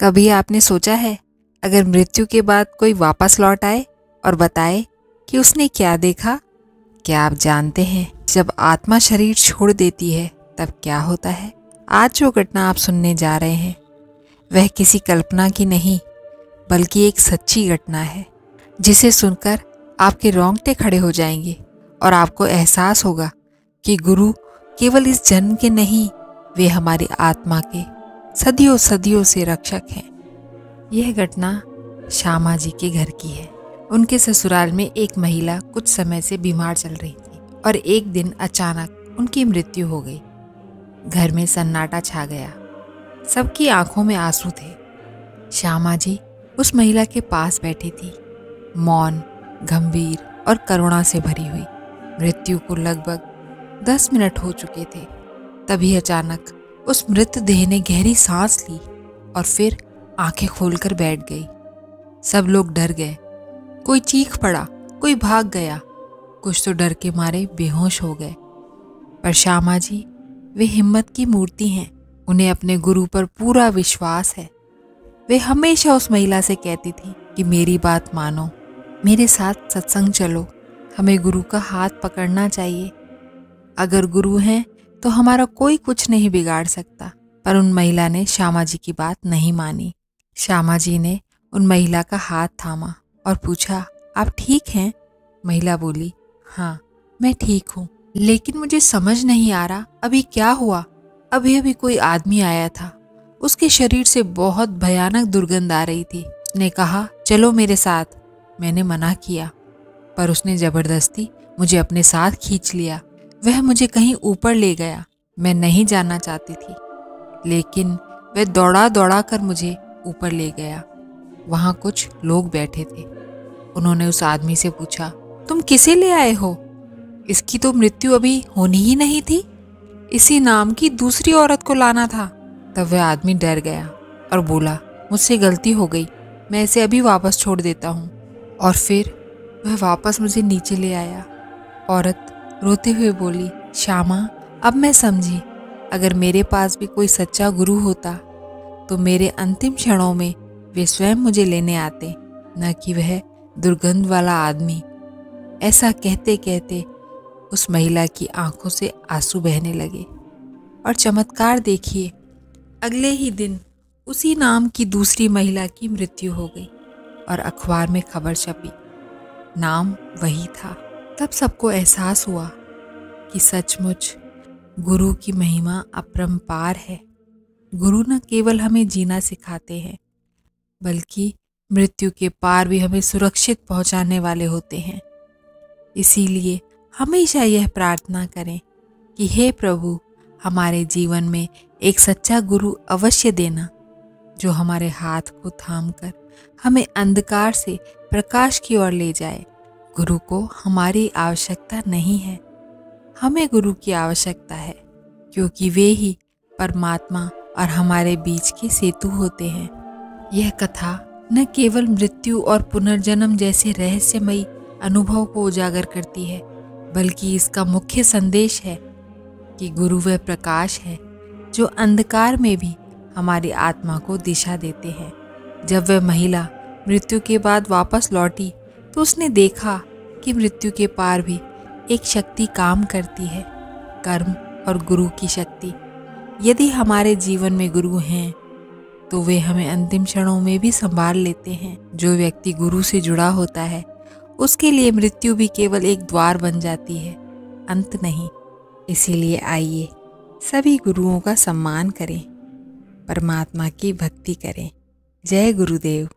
कभी आपने सोचा है, अगर मृत्यु के बाद कोई वापस लौट आए और बताए कि उसने क्या देखा? क्या आप जानते हैं जब आत्मा शरीर छोड़ देती है तब क्या होता है? आज जो घटना आप सुनने जा रहे हैं वह किसी कल्पना की नहीं बल्कि एक सच्ची घटना है, जिसे सुनकर आपके रोंगटे खड़े हो जाएंगे और आपको एहसास होगा कि गुरु केवल इस जन्म के नहीं, वे हमारी आत्मा के सदियों सदियों से रक्षक हैं। यह घटना श्यामा जी के घर की है। उनके ससुराल में एक महिला कुछ समय से बीमार चल रही थी और एक दिन अचानक उनकी मृत्यु हो गई। घर में सन्नाटा छा गया, सबकी आंखों में आंसू थे। श्यामा जी उस महिला के पास बैठी थी, मौन, गंभीर और करुणा से भरी हुई। मृत्यु को लगभग 10 मिनट हो चुके थे। तभी अचानक उस मृतदेह ने गहरी सांस ली और फिर आंखें खोलकर बैठ गई। सब लोग डर गए, कोई चीख पड़ा, कोई भाग गया, कुछ तो डर के मारे बेहोश हो गए। पर श्यामा जी वे हिम्मत की मूर्ति हैं। उन्हें अपने गुरु पर पूरा विश्वास है। वे हमेशा उस महिला से कहती थी कि मेरी बात मानो, मेरे साथ सत्संग चलो, हमें गुरु का हाथ पकड़ना चाहिए। अगर गुरु हैं तो हमारा कोई कुछ नहीं बिगाड़ सकता। पर उन महिला ने श्यामा जी की बात नहीं मानी। श्यामा जी ने उन महिला का हाथ थामा और पूछा, आप ठीक हैं? महिला बोली, हाँ मैं ठीक हूँ, लेकिन मुझे समझ नहीं आ रहा अभी क्या हुआ। अभी अभी कोई आदमी आया था, उसके शरीर से बहुत भयानक दुर्गंध आ रही थी। उसने कहा चलो मेरे साथ। मैंने मना किया पर उसने जबरदस्ती मुझे अपने साथ खींच लिया। वह मुझे कहीं ऊपर ले गया। मैं नहीं जाना चाहती थी, लेकिन वह दौड़ा दौड़ा कर मुझे ऊपर ले गया। वहाँ कुछ लोग बैठे थे। उन्होंने उस आदमी से पूछा, तुम किसे ले आए हो? इसकी तो मृत्यु अभी होनी ही नहीं थी, इसी नाम की दूसरी औरत को लाना था। तब वह आदमी डर गया और बोला, मुझसे गलती हो गई, मैं इसे अभी वापस छोड़ देता हूँ। और फिर वह वापस मुझे नीचे ले आया। औरत रोते हुए बोली, श्यामा अब मैं समझी, अगर मेरे पास भी कोई सच्चा गुरु होता तो मेरे अंतिम क्षणों में वे स्वयं मुझे लेने आते, न कि वह दुर्गंध वाला आदमी। ऐसा कहते कहते उस महिला की आंखों से आंसू बहने लगे। और चमत्कार देखिए, अगले ही दिन उसी नाम की दूसरी महिला की मृत्यु हो गई और अखबार में खबर छपी, नाम वही था। तब सबको एहसास हुआ कि सचमुच गुरु की महिमा अपरंपार है। गुरु न केवल हमें जीना सिखाते हैं, बल्कि मृत्यु के पार भी हमें सुरक्षित पहुंचाने वाले होते हैं। इसीलिए हमेशा यह प्रार्थना करें कि हे प्रभु, हमारे जीवन में एक सच्चा गुरु अवश्य देना, जो हमारे हाथ को थामकर हमें अंधकार से प्रकाश की ओर ले जाए। गुरु को हमारी आवश्यकता नहीं है, हमें गुरु की आवश्यकता है, क्योंकि वे ही परमात्मा और हमारे बीच के सेतु होते हैं। यह कथा न केवल मृत्यु और पुनर्जन्म जैसे रहस्यमयी अनुभव को उजागर करती है, बल्कि इसका मुख्य संदेश है कि गुरु वह प्रकाश है जो अंधकार में भी हमारी आत्मा को दिशा देते हैं। जब वह महिला मृत्यु के बाद वापस लौटी तो उसने देखा कि मृत्यु के पार भी एक शक्ति काम करती है, कर्म और गुरु की शक्ति। यदि हमारे जीवन में गुरु हैं तो वे हमें अंतिम क्षणों में भी संभाल लेते हैं। जो व्यक्ति गुरु से जुड़ा होता है उसके लिए मृत्यु भी केवल एक द्वार बन जाती है, अंत नहीं। इसीलिए आइए सभी गुरुओं का सम्मान करें, परमात्मा की भक्ति करें। जय गुरुदेव।